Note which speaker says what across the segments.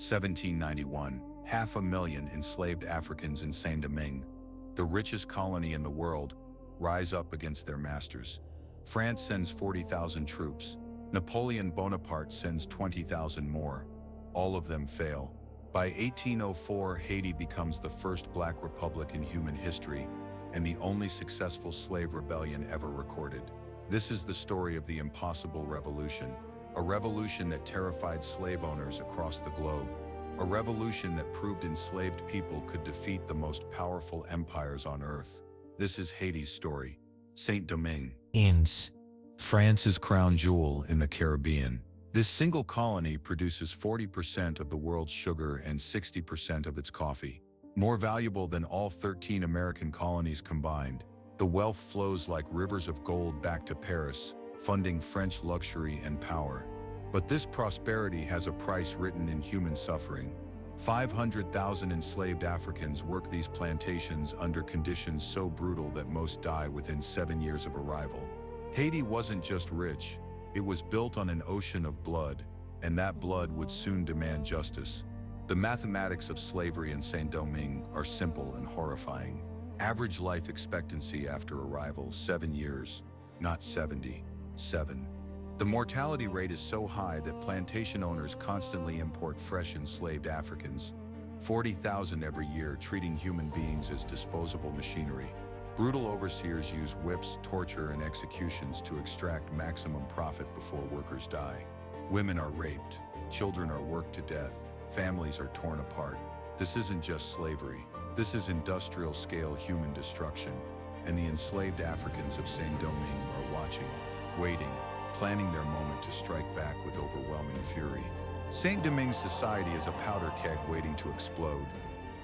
Speaker 1: 1791, 500,000 enslaved Africans in Saint-Domingue, the richest colony in the world, rise up against their masters. France sends 40,000 troops. Napoleon Bonaparte sends 20,000 more. All of them fail. By 1804, Haiti becomes the first black republic in human history and the only successful slave rebellion ever recorded. This is the story of the impossible revolution, a revolution that terrified slave owners across the globe, a revolution that proved enslaved people could defeat the most powerful empires on earth. This is Haiti's story. Saint-Domingue, France's crown jewel in the Caribbean. This single colony produces 40% of the world's sugar and 60% of its coffee. More valuable than all 13 American colonies combined, the wealth flows like rivers of gold back to Paris, funding French luxury and power. But this prosperity has a price written in human suffering. 500,000 enslaved Africans work these plantations under conditions so brutal that most die within 7 years of arrival. Haiti wasn't just rich, it was built on an ocean of blood, and that blood would soon demand justice. The mathematics of slavery in Saint-Domingue are simple and horrifying. Average life expectancy after arrival, 7 years, not 77. The mortality rate is so high that plantation owners constantly import fresh enslaved Africans, 40,000 every year, treating human beings as disposable machinery. Brutal overseers use whips, torture, and executions to extract maximum profit before workers die. Women are raped, children are worked to death, families are torn apart. This isn't just slavery, this is industrial-scale human destruction, and the enslaved Africans of Saint-Domingue are watching, waiting, planning their moment to strike back with overwhelming fury. Saint-Domingue's society is a powder keg waiting to explode.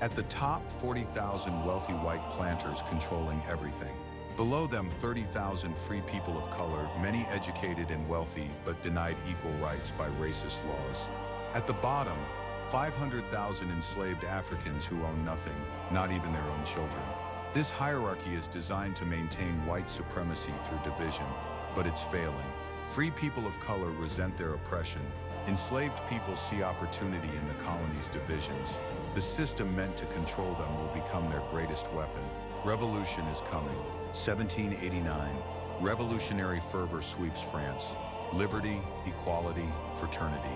Speaker 1: At the top, 40,000 wealthy white planters controlling everything. Below them, 30,000 free people of color, many educated and wealthy, but denied equal rights by racist laws. At the bottom, 500,000 enslaved Africans who own nothing, not even their own children. This hierarchy is designed to maintain white supremacy through division, but it's failing. Free people of color resent their oppression. Enslaved people see opportunity in the colony's divisions. The system meant to control them will become their greatest weapon. Revolution is coming. 1789. Revolutionary fervor sweeps France. Liberty, equality, fraternity.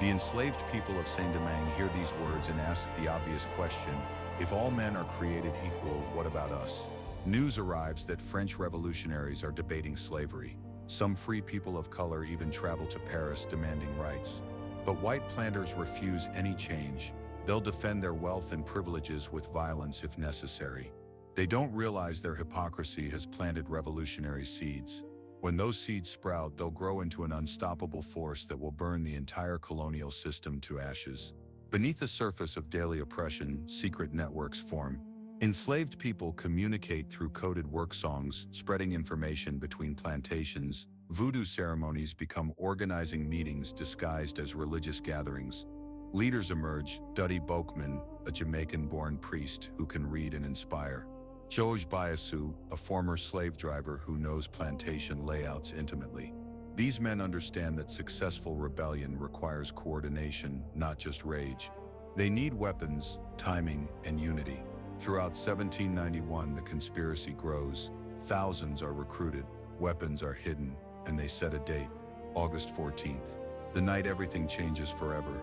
Speaker 1: The enslaved people of Saint-Domingue hear these words and ask the obvious question, if all men are created equal, what about us? News arrives that French revolutionaries are debating slavery. Some free people of color even travel to Paris demanding rights. But white planters refuse any change. They'll defend their wealth and privileges with violence if necessary. They don't realize their hypocrisy has planted revolutionary seeds. When those seeds sprout, they'll grow into an unstoppable force that will burn the entire colonial system to ashes. Beneath the surface of daily oppression, secret networks form. Enslaved people communicate through coded work songs, spreading information between plantations. Voodoo ceremonies become organizing meetings disguised as religious gatherings. Leaders emerge, Dutty Boukman, a Jamaican-born priest who can read and inspire. George Biasu, a former slave driver who knows plantation layouts intimately. These men understand that successful rebellion requires coordination, not just rage. They need weapons, timing, and unity. Throughout 1791, the conspiracy grows. Thousands are recruited, weapons are hidden, and they set a date, August 14th, the night everything changes forever.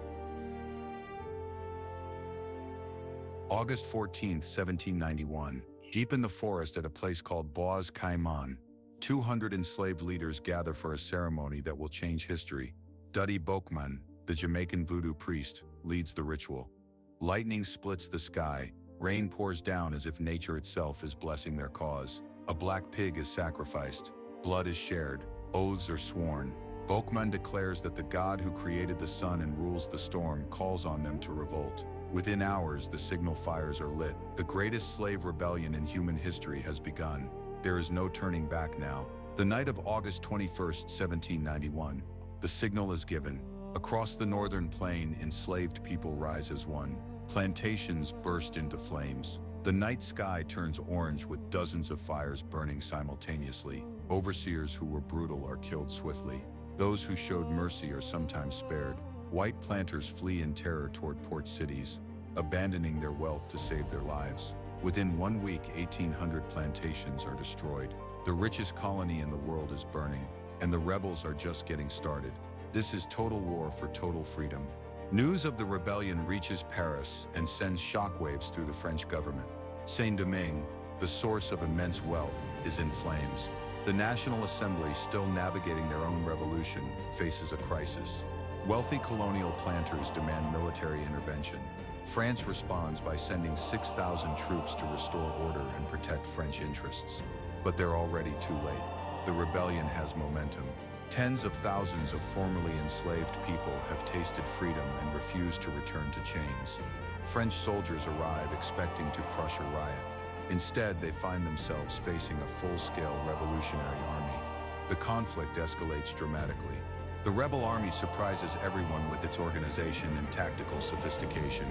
Speaker 1: August 14th, 1791. Deep in the forest at a place called Bois, Caïman, 200 enslaved leaders gather for a ceremony that will change history. Dutty Boukman, the Jamaican voodoo priest, leads the ritual. Lightning splits the sky, rain pours down as if nature itself is blessing their cause. A black pig is sacrificed, blood is shared, oaths are sworn. Boukman declares that the God who created the sun and rules the storm calls on them to revolt. Within hours, the signal fires are lit. The greatest slave rebellion in human history has begun. There is no turning back now. The night of August 21st, 1791, the signal is given. Across the northern plain, enslaved people rise as one. Plantations burst into flames. The night sky turns orange with dozens of fires burning simultaneously. Overseers who were brutal are killed swiftly. Those who showed mercy are sometimes spared. White planters flee in terror toward port cities, abandoning their wealth to save their lives. Within 1 week, 1,800 plantations are destroyed. The richest colony in the world is burning, and the rebels are just getting started. This is total war for total freedom. News of the rebellion reaches Paris and sends shockwaves through the French government. Saint-Domingue, the source of immense wealth, is in flames. The National Assembly, still navigating their own revolution, faces a crisis. Wealthy colonial planters demand military intervention. France responds by sending 6,000 troops to restore order and protect French interests. But they're already too late. The rebellion has momentum. Tens of thousands of formerly enslaved people have tasted freedom and refuse to return to chains. French soldiers arrive expecting to crush a riot. Instead, they find themselves facing a full-scale revolutionary army. The conflict escalates dramatically. The rebel army surprises everyone with its organization and tactical sophistication.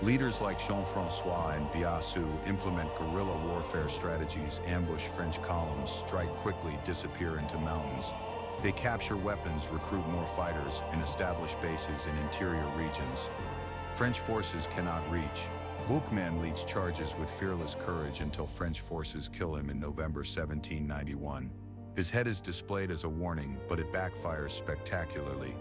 Speaker 1: Leaders like Jean-François and Bois implement guerrilla warfare strategies, ambush French columns, strike quickly, disappear into mountains. They capture weapons, recruit more fighters, and establish bases in interior regions. French forces cannot reach. Boukman leads charges with fearless courage until French forces kill him in November 1791. His head is displayed as a warning, but it backfires spectacularly.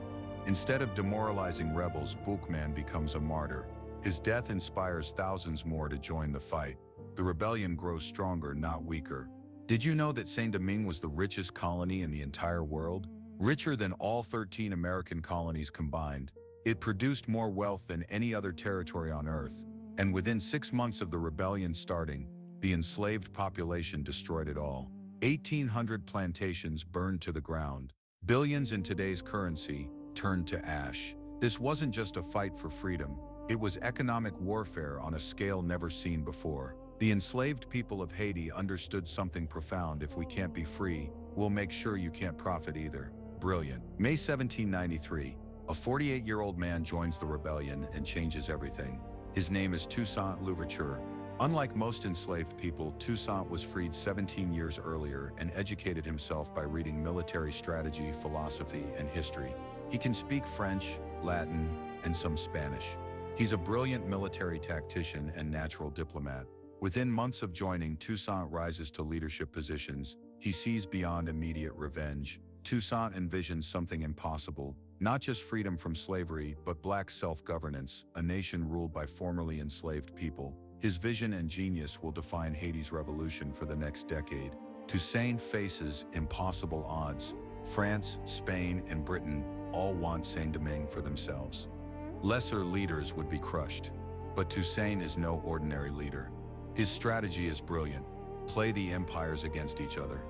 Speaker 1: Instead of demoralizing rebels, Boukman becomes a martyr. His death inspires thousands more to join the fight. The rebellion grows stronger, not weaker. Did you know that Saint-Domingue was the richest colony in the entire world? Richer than all 13 American colonies combined. It produced more wealth than any other territory on Earth. And within 6 months of the rebellion starting, the enslaved population destroyed it all. 1,800 plantations burned to the ground. Billions in today's currency turned to ash. This wasn't just a fight for freedom. It was economic warfare on a scale never seen before. The enslaved people of Haiti understood something profound: if we can't be free, we'll make sure you can't profit either. Brilliant. May 1793, a 48-year-old man joins the rebellion and changes everything. His name is Toussaint Louverture. Unlike most enslaved people, Toussaint was freed 17 years earlier and educated himself by reading military strategy, philosophy, and history. He can speak French, Latin, and some Spanish. He's a brilliant military tactician and natural diplomat. Within months of joining, Toussaint rises to leadership positions. He sees beyond immediate revenge. Toussaint envisions something impossible: not just freedom from slavery, but black self-governance, a nation ruled by formerly enslaved people. His vision and genius will define Haiti's revolution for the next decade. Toussaint faces impossible odds. France, Spain, and Britain all want Saint-Domingue for themselves. Lesser leaders would be crushed. But Toussaint is no ordinary leader. His strategy is brilliant: play the empires against each other.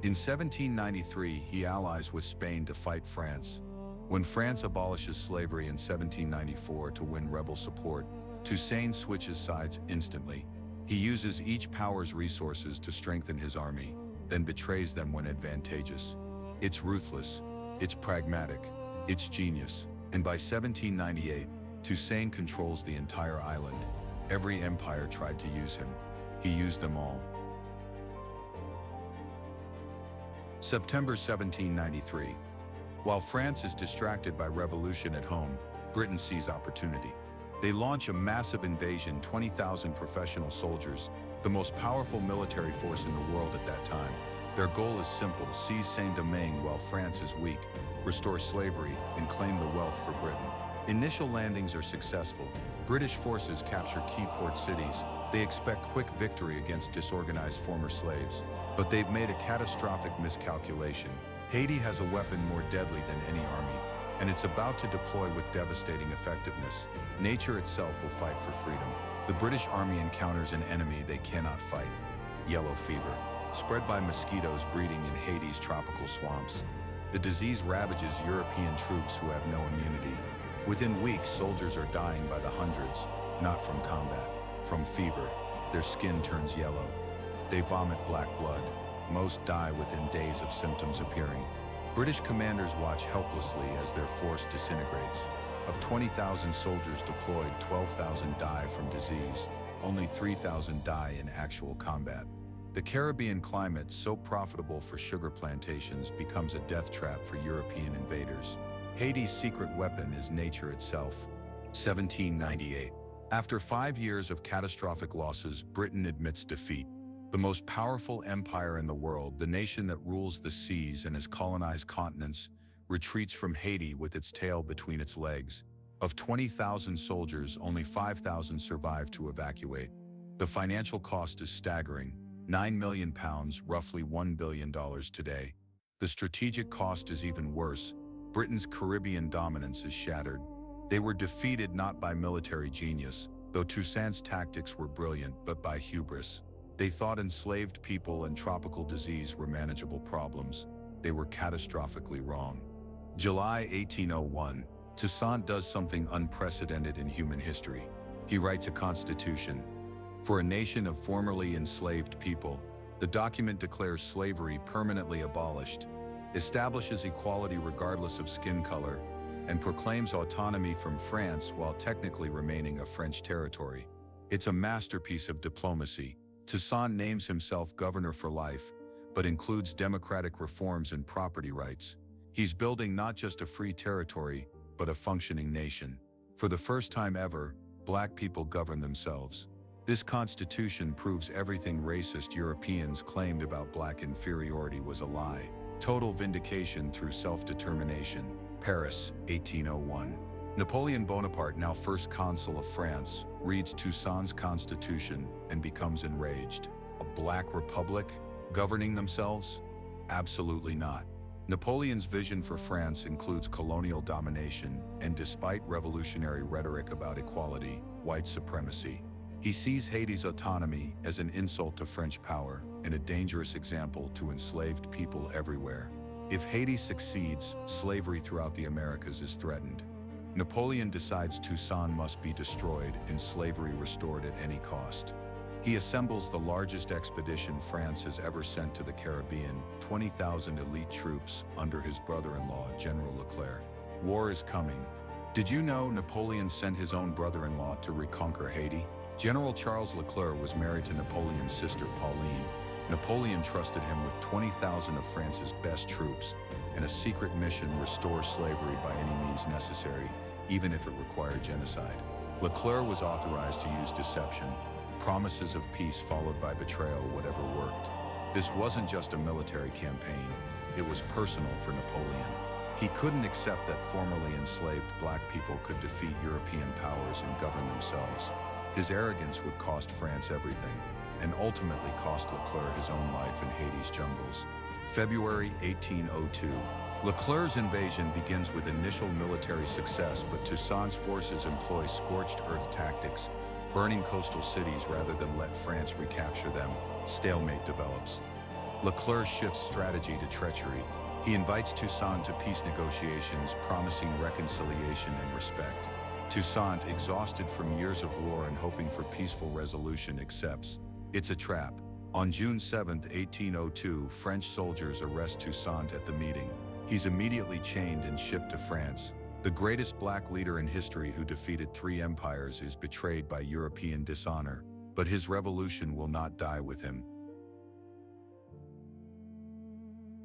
Speaker 1: In 1793, he allies with Spain to fight France. When France abolishes slavery in 1794 to win rebel support, Toussaint switches sides instantly. He uses each power's resources to strengthen his army, then betrays them when advantageous. It's ruthless, it's pragmatic, it's genius. And by 1798, Toussaint controls the entire island. Every empire tried to use him. He used them all. September 1793. While France is distracted by revolution at home, Britain sees opportunity. They launch a massive invasion, 20,000 professional soldiers, the most powerful military force in the world at that time. Their goal is simple: seize Saint-Domingue while France is weak, restore slavery, and claim the wealth for Britain. Initial landings are successful. British forces capture key port cities. They expect quick victory against disorganized former slaves. But they've made a catastrophic miscalculation. Haiti has a weapon more deadly than any army, and it's about to deploy with devastating effectiveness. Nature itself will fight for freedom. The British army encounters an enemy they cannot fight: yellow fever, spread by mosquitoes breeding in Haiti's tropical swamps. The disease ravages European troops who have no immunity. Within weeks, soldiers are dying by the hundreds, not from combat, from fever. Their skin turns yellow. They vomit black blood. Most die within days of symptoms appearing. British commanders watch helplessly as their force disintegrates. Of 20,000 soldiers deployed, 12,000 die from disease. Only 3,000 die in actual combat. The Caribbean climate, so profitable for sugar plantations, becomes a death trap for European invaders. Haiti's secret weapon is nature itself. 1798. After 5 years of catastrophic losses, Britain admits defeat. The most powerful empire in the world, the nation that rules the seas and has colonized continents, retreats from Haiti with its tail between its legs. Of 20,000 soldiers, only 5,000 survive to evacuate. The financial cost is staggering, £9 million, roughly $1 billion today. The strategic cost is even worse. Britain's Caribbean dominance is shattered. They were defeated not by military genius, though Toussaint's tactics were brilliant, but by hubris. They thought enslaved people and tropical disease were manageable problems. They were catastrophically wrong. July 1801, Toussaint does something unprecedented in human history. He writes a constitution. For a nation of formerly enslaved people, the document declares slavery permanently abolished, establishes equality regardless of skin color, and proclaims autonomy from France while technically remaining a French territory. It's a masterpiece of diplomacy. Toussaint names himself governor for life, but includes democratic reforms and property rights. He's building not just a free territory, but a functioning nation. For the first time ever, Black people govern themselves. This constitution proves everything racist Europeans claimed about Black inferiority was a lie. Total vindication through self-determination. Paris, 1801. Napoleon Bonaparte, now first consul of France, reads Toussaint's constitution and becomes enraged. A Black republic? Governing themselves? Absolutely not. Napoleon's vision for France includes colonial domination, and despite revolutionary rhetoric about equality, white supremacy, he sees Haiti's autonomy as an insult to French power and a dangerous example to enslaved people everywhere. If Haiti succeeds, slavery throughout the Americas is threatened. Napoleon decides Toussaint must be destroyed and slavery restored at any cost. He assembles the largest expedition France has ever sent to the Caribbean, 20,000 elite troops under his brother-in-law, General Leclerc. War is coming. Did you know Napoleon sent his own brother-in-law to reconquer Haiti? General Charles Leclerc was married to Napoleon's sister, Pauline. Napoleon trusted him with 20,000 of France's best troops and a secret mission: restore slavery by any means necessary, even if it required genocide. Leclerc was authorized to use deception, promises of peace followed by betrayal, whatever worked. This wasn't just a military campaign, it was personal for Napoleon. He couldn't accept that formerly enslaved Black people could defeat European powers and govern themselves. His arrogance would cost France everything, and ultimately cost Leclerc his own life in Haiti's jungles. February 1802. Leclerc's invasion begins with initial military success, but Toussaint's forces employ scorched earth tactics, burning coastal cities rather than let France recapture them. Stalemate develops. Leclerc shifts strategy to treachery. He invites Toussaint to peace negotiations, promising reconciliation and respect. Toussaint, exhausted from years of war and hoping for peaceful resolution, accepts. It's a trap. On June 7, 1802, French soldiers arrest Toussaint at the meeting. He's immediately chained and shipped to France. The greatest Black leader in history who defeated 3 empires is betrayed by European dishonor, but his revolution will not die with him.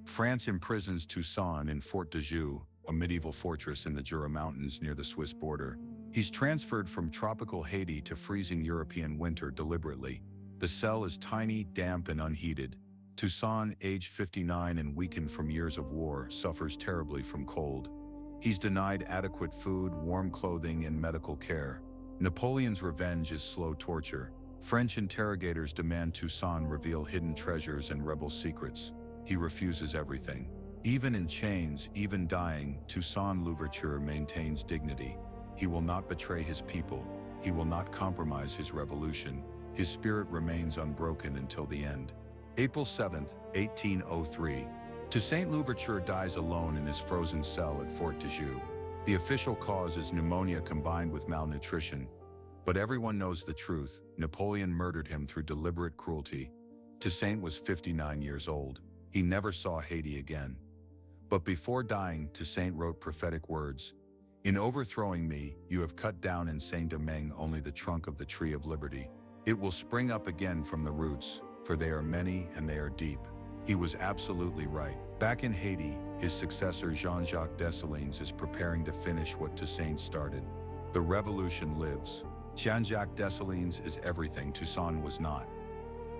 Speaker 1: France imprisons Toussaint in Fort de Joux, a medieval fortress in the Jura Mountains near the Swiss border. He's transferred from tropical Haiti to freezing European winter deliberately. The cell is tiny, damp, and unheated. Toussaint, aged 59 and weakened from years of war, suffers terribly from cold. He's denied adequate food, warm clothing, and medical care. Napoleon's revenge is slow torture. French interrogators demand Toussaint reveal hidden treasures and rebel secrets. He refuses everything. Even in chains, even dying, Toussaint Louverture maintains dignity. He will not betray his people. He will not compromise his revolution. His spirit remains unbroken until the end. April 7, 1803. Toussaint Louverture dies alone in his frozen cell at Fort de Joux. The official cause is pneumonia combined with malnutrition. But everyone knows the truth. Napoleon murdered him through deliberate cruelty. Toussaint was 59 years old. He never saw Haiti again. But before dying, Toussaint wrote prophetic words. In overthrowing me, you have cut down in Saint-Domingue only the trunk of the tree of liberty. It will spring up again from the roots, for they are many and they are deep. He was absolutely right. Back in Haiti, his successor Jean-Jacques Dessalines is preparing to finish what Toussaint started. The revolution lives. Jean-Jacques Dessalines is everything Toussaint was not.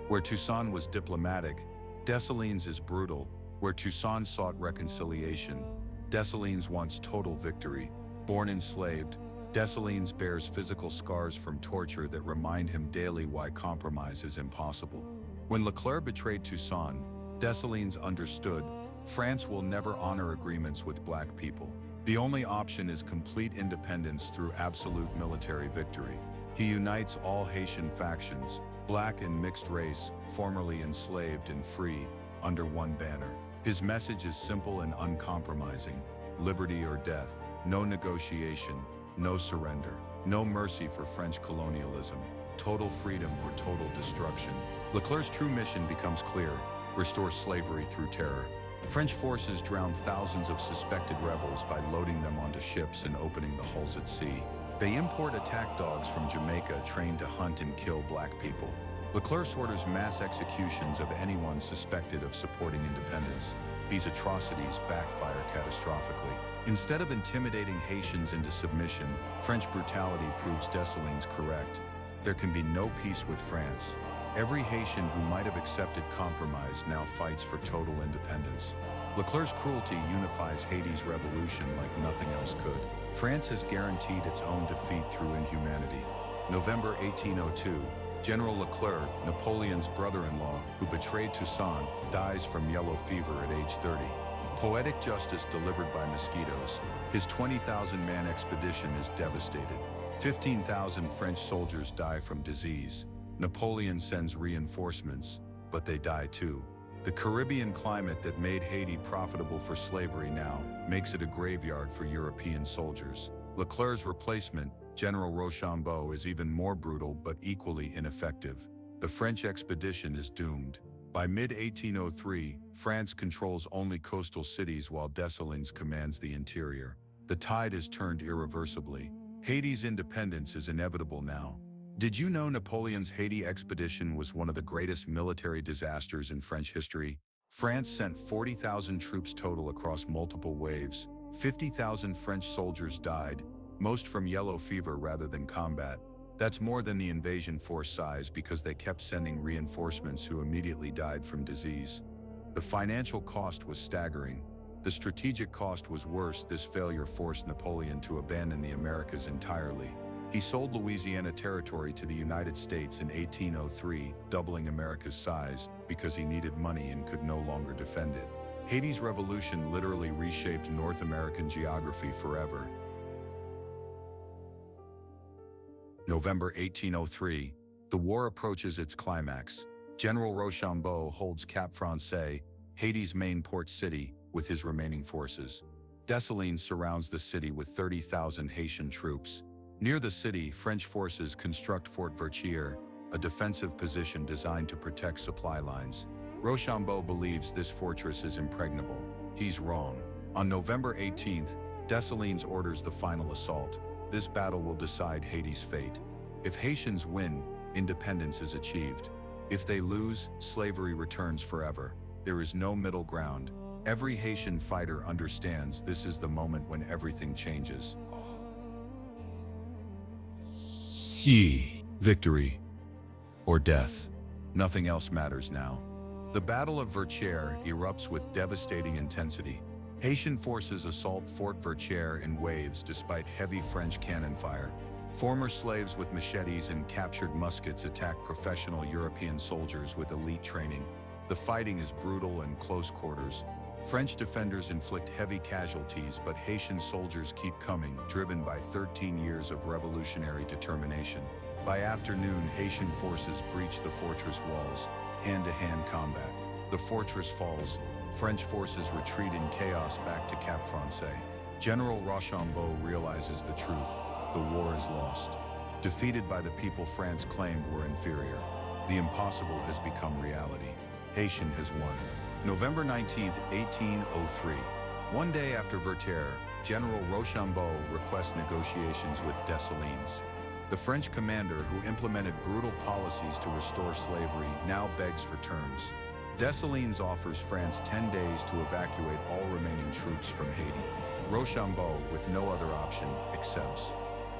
Speaker 1: Where Toussaint was diplomatic, Dessalines is brutal. Where Toussaint sought reconciliation, Dessalines wants total victory. Born enslaved, Dessalines bears physical scars from torture that remind him daily why compromise is impossible. When Leclerc betrayed Toussaint, Dessalines understood France will never honor agreements with black people. The only option is complete independence through absolute military victory. He unites all Haitian factions, black and mixed race, formerly enslaved and free, under one banner. His message is simple and uncompromising: liberty or death, no negotiation, no surrender, no mercy for French colonialism, total freedom or total destruction. Leclerc's true mission becomes clear: restore slavery through terror. French forces drowned thousands of suspected rebels by loading them onto ships and opening the hulls at sea. They import attack dogs from Jamaica trained to hunt and kill black people. Leclerc orders mass executions of anyone suspected of supporting independence. These atrocities backfire catastrophically. Instead of intimidating Haitians into submission, French brutality proves Dessalines correct. There can be no peace with France. Every Haitian who might have accepted compromise now fights for total independence. Leclerc's cruelty unifies Haiti's revolution like nothing else could. France has guaranteed its own defeat through inhumanity. November 1802, General Leclerc, Napoleon's brother-in-law, who betrayed Toussaint, dies from yellow fever at age 30. Poetic justice delivered by mosquitoes. His 20,000-man expedition is devastated. 15,000 French soldiers die from disease. Napoleon sends reinforcements, but they die too. The Caribbean climate that made Haiti profitable for slavery now makes it a graveyard for European soldiers. Leclerc's replacement, General Rochambeau, is even more brutal but equally ineffective. The French expedition is doomed. By mid-1803, France controls only coastal cities while Dessalines commands the interior. The tide has turned irreversibly. Haiti's independence is inevitable now. Did you know Napoleon's Haiti expedition was one of the greatest military disasters in French history? France sent 40,000 troops total across multiple waves. 50,000 French soldiers died, most from yellow fever rather than combat. That's more than the invasion force size because they kept sending reinforcements who immediately died from disease. The financial cost was staggering. The strategic cost was worse. This failure forced Napoleon to abandon the Americas entirely. He sold Louisiana Territory to the United States in 1803, doubling America's size, because he needed money and could no longer defend it. Haiti's revolution literally reshaped North American geography forever. November 1803, the war approaches its climax. General Rochambeau holds Cap Français, Haiti's main port city, with his remaining forces. Dessalines surrounds the city with 30,000 Haitian troops. Near the city, French forces construct Fort Vertières, a defensive position designed to protect supply lines. Rochambeau believes this fortress is impregnable. He's wrong. On November 18th, Dessalines orders the final assault. This battle will decide Haiti's fate. If Haitians win, independence is achieved. If they lose, slavery returns forever. There is no middle ground. Every Haitian fighter understands this is the moment when everything changes. Victory or death. Nothing else matters now. The Battle of Vertières erupts with devastating intensity. Haitian forces assault Fort Vertières in waves despite heavy French cannon fire. Former slaves with machetes and captured muskets attack professional European soldiers with elite training. The fighting is brutal and close quarters. French defenders inflict heavy casualties, but Haitian soldiers keep coming, driven by 13 years of revolutionary determination. By afternoon, Haitian forces breach the fortress walls, hand-to-hand combat. The fortress falls. French forces retreat in chaos back to Cap Français. General Rochambeau realizes the truth. The war is lost. Defeated by the people France claimed were inferior. The impossible has become reality. Haitian has won. November 19, 1803. One day after Vertières, General Rochambeau requests negotiations with Dessalines. The French commander, who implemented brutal policies to restore slavery, now begs for terms. Dessalines offers France 10 days to evacuate all remaining troops from Haiti. Rochambeau, with no other option, accepts.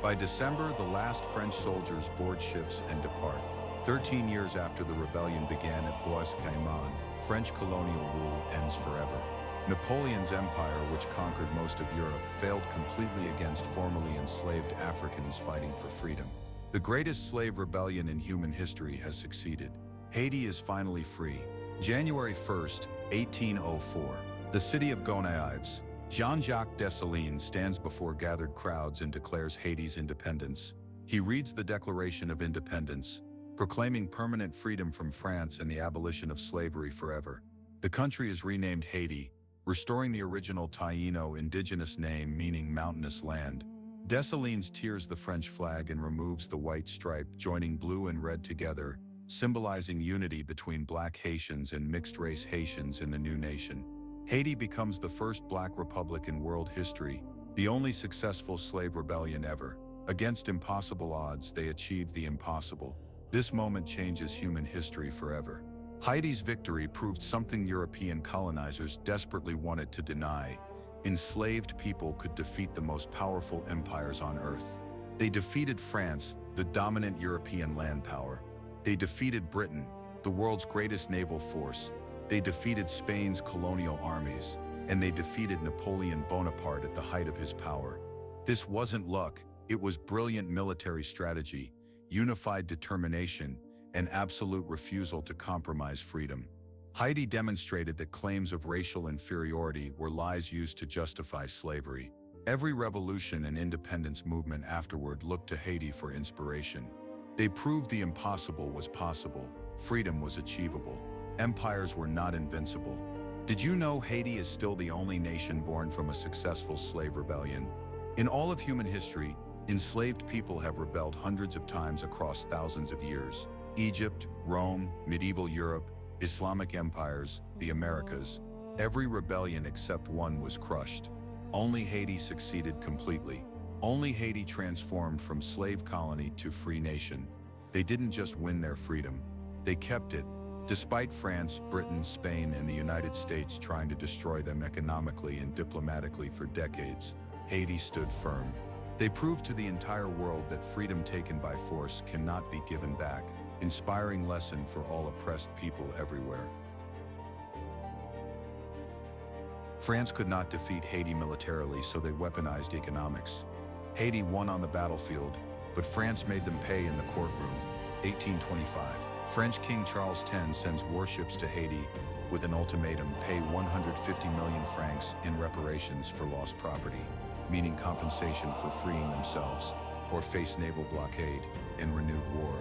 Speaker 1: By December, the last French soldiers board ships and depart. 13 years after the rebellion began at Bois, Caïman, French colonial rule ends forever. Napoleon's empire, which conquered most of Europe, failed completely against formerly enslaved Africans fighting for freedom. The greatest slave rebellion in human history has succeeded. Haiti is finally free. January 1st, 1804. The city of Gonaives. Jean-Jacques Dessalines stands before gathered crowds and declares Haiti's independence. He reads the Declaration of Independence, proclaiming permanent freedom from France and the abolition of slavery forever. The country is renamed Haiti, restoring the original Taino indigenous name meaning mountainous land. Dessalines tears the French flag and removes the white stripe, joining blue and red together, symbolizing unity between black Haitians and mixed-race Haitians in the new nation. Haiti becomes the first black republic in world history, the only successful slave rebellion ever. Against impossible odds, they achieved the impossible. This moment changes human history forever. Haiti's victory proved something European colonizers desperately wanted to deny. Enslaved people could defeat the most powerful empires on earth. They defeated France, the dominant European land power. They defeated Britain, the world's greatest naval force. They defeated Spain's colonial armies, and they defeated Napoleon Bonaparte at the height of his power. This wasn't luck, it was brilliant military strategy, unified determination, and absolute refusal to compromise freedom. Haiti demonstrated that claims of racial inferiority were lies used to justify slavery. Every revolution and independence movement afterward looked to Haiti for inspiration. They proved the impossible was possible, freedom was achievable, empires were not invincible. Did you know Haiti is still the only nation born from a successful slave rebellion? In all of human history, enslaved people have rebelled hundreds of times across thousands of years. Egypt, Rome, medieval Europe, Islamic empires, the Americas. Every rebellion except one was crushed. Only Haiti succeeded completely. Only Haiti transformed from slave colony to free nation. They didn't just win their freedom, they kept it, despite France, Britain, Spain, and the United States trying to destroy them economically and diplomatically for decades. Haiti stood firm. They proved to the entire world that freedom taken by force cannot be given back. Inspiring lesson for all oppressed people everywhere. France could not defeat Haiti militarily, so they weaponized economics. Haiti won on the battlefield, but France made them pay in the courtroom. 1825. French King Charles X sends warships to Haiti with an ultimatum: pay 150 million francs in reparations for lost property, meaning compensation for freeing themselves, or face naval blockade and renewed war.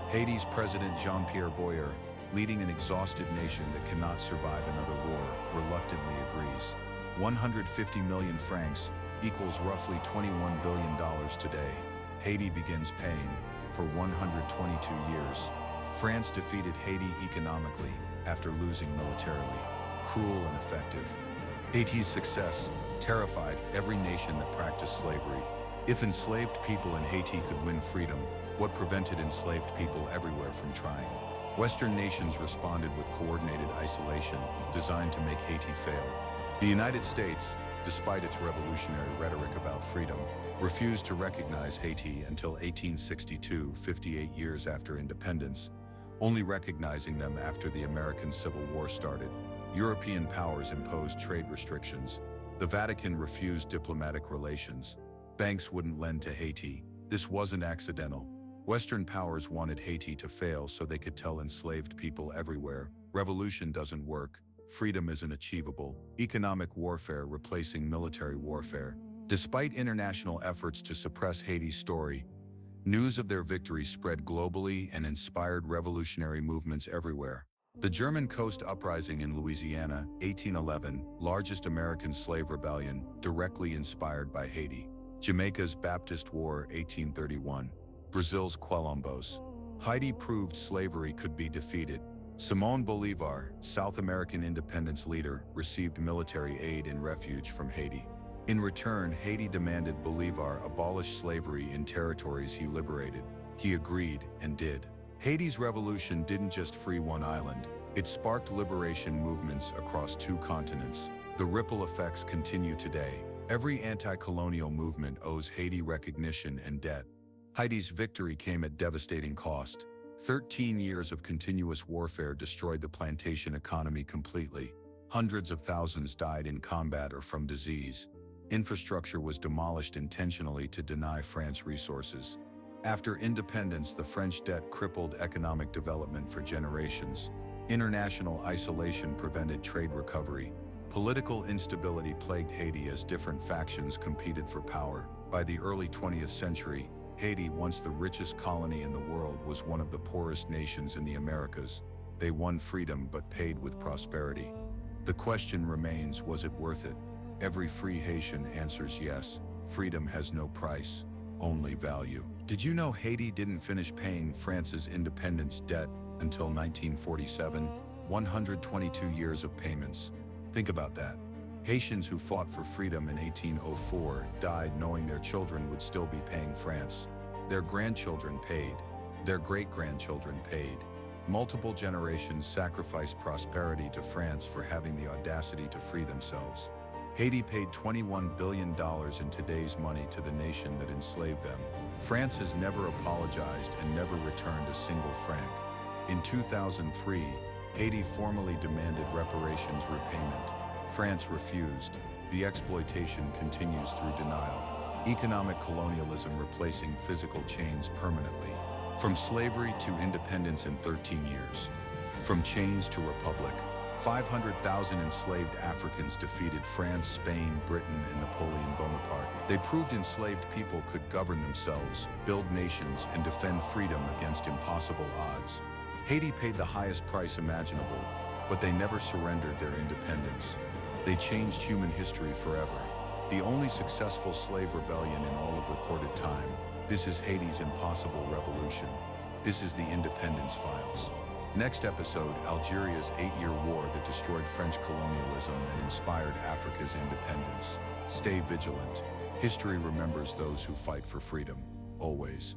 Speaker 1: Haiti's President Jean-Pierre Boyer, leading an exhausted nation that cannot survive another war, reluctantly agrees. 150 million francs equals roughly $21 billion today. Haiti begins paying for 122 years. France defeated Haiti economically after losing militarily. Cruel and effective. Haiti's success terrified every nation that practiced slavery. If enslaved people in Haiti could win freedom, what prevented enslaved people everywhere from trying? Western nations responded with coordinated isolation, designed to make Haiti fail. The United States, despite its revolutionary rhetoric about freedom, refused to recognize Haiti until 1862, 58 years after independence, only recognizing them after the American Civil War started. European powers imposed trade restrictions. The Vatican refused diplomatic relations. Banks wouldn't lend to Haiti. This wasn't accidental. Western powers wanted Haiti to fail so they could tell enslaved people everywhere, revolution doesn't work, freedom isn't achievable, economic warfare replacing military warfare. Despite international efforts to suppress Haiti's story, news of their victory spread globally and inspired revolutionary movements everywhere. The German Coast Uprising in Louisiana, 1811, largest American slave rebellion, directly inspired by Haiti. Jamaica's Baptist War, 1831. Brazil's Quilombo's. Haiti proved slavery could be defeated. Simón Bolívar, South American independence leader, received military aid and refuge from Haiti. In return, Haiti demanded Bolívar abolish slavery in territories he liberated. He agreed and did. Haiti's revolution didn't just free one island, It sparked liberation movements across 2 continents. The ripple effects continue today. Every anti-colonial movement owes Haiti recognition and debt. Haiti's victory came at devastating cost. 13 years of continuous warfare destroyed the plantation economy completely. Hundreds of thousands died in combat or from disease. Infrastructure was demolished intentionally to deny France resources. After independence, the French debt crippled economic development for generations. International isolation prevented trade recovery. Political instability plagued Haiti as different factions competed for power. By the early 20th century, Haiti, once the richest colony in the world, was one of the poorest nations in the Americas. They won freedom but paid with prosperity. The question remains, was it worth it? Every free Haitian answers yes. Freedom has no price, only value. Did you know Haiti didn't finish paying France's independence debt until 1947? 122 years of payments. Think about that. Haitians who fought for freedom in 1804 died knowing their children would still be paying France. Their grandchildren paid. Their great-grandchildren paid. Multiple generations sacrificed prosperity to France for having the audacity to free themselves. Haiti paid $21 billion in today's money to the nation that enslaved them. France has never apologized and never returned a single franc. In 2003, Haiti formally demanded reparations repayment. France refused. The exploitation continues through denial. Economic colonialism replacing physical chains permanently. From slavery to independence in 13 years. From chains to republic. 500,000 enslaved Africans defeated France, Spain, Britain, and Napoleon Bonaparte. They proved enslaved people could govern themselves, build nations, and defend freedom against impossible odds. Haiti paid the highest price imaginable, but they never surrendered their independence. They changed human history forever. The only successful slave rebellion in all of recorded time. This is Haiti's impossible revolution. This is the Independence Files. Next episode, Algeria's 8-year war that destroyed French colonialism and inspired Africa's independence. Stay vigilant. History remembers those who fight for freedom, always.